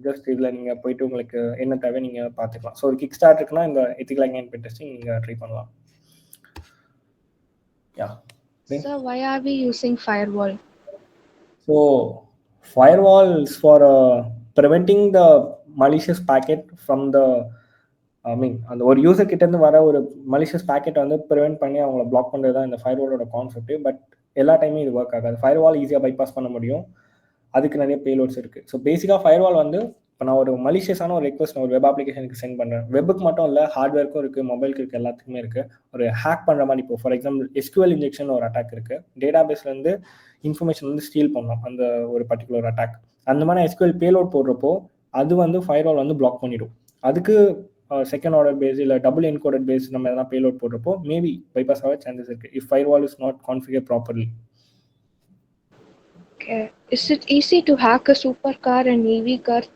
Just இதில் நீங்கள் போயிட்டு உங்களுக்கு என்ன தேவை நீங்கள் பார்த்துக்கலாம். ஸோ ஒரு கிக் ஸ்டார்ட் இருக்குன்னா இந்த எத்திக்கல் ஹேக்கிங் பென் டெஸ்டிங் நீங்கள் ட்ரை பண்ணலாம். யா. So why are we using firewall? So firewall is for preventing the malicious packet from the அந்த ஒரு யூசர் கிட்ட இருந்து வர ஒரு மலிஷியஸ் பேக்கெட்டை வந்து ப்ரிவென்ட் பண்ணி அவங்கள பிளாக் பண்ணுறது தான் இந்த ஃபயர்வாலோட கான்செப்ட். பட் எல்லா டைமும் இது ஒர்க் ஆகாது. ஃபயர்வால் ஈஸியாக பைபாஸ் பண்ண முடியும், அதுக்கு நிறைய பேலோட்ஸ் இருக்குது. ஸோ பேசிக்காக ஃபயர்வால் வந்து இப்போ நான் ஒரு மலிஷியஸான ஒரு ரெக்வஸ்ட் ஒரு வெப் அப்ளிகேஷனுக்கு சென்ட் பண்ணுறேன். வெப்புக்கு மட்டும் இல்லை, ஹார்ட்வேருக்கும் இருக்குது, மொபைலுக்கு இருக்குது, எல்லாத்துக்குமே இருக்குது. ஒரு ஹேக் பண்ணுற மாதிரி இப்போ ஃபார் எக்ஸாம்பிள் SQL இன்ஜெக்ஷன் ஒரு அட்டாக் இருக்குது. டேட்டா பேஸ்லேருந்து இன்ஃபர்மேஷன் வந்து ஸ்டீல் பண்ணலாம் அந்த ஒரு பர்டிகுலர் அட்டாக். அந்த மாதிரி SQL பேலோட் போடுறப்போ அது வந்து ஃபயர்வால் வந்து பிளாக் பண்ணிடும். அதுக்கு செகண்ட் ஆர்டர் பேஸ் இல்லை டபுள் என்கோடட் பேஸ் நம்ம எதனா பேலோட் போடுறப்போ மேபி பைபாஸ் ஆக சான்சஸ் இருக்குது if firewall is not configure properly. Okay. Is it easy to hack a supercar and EV car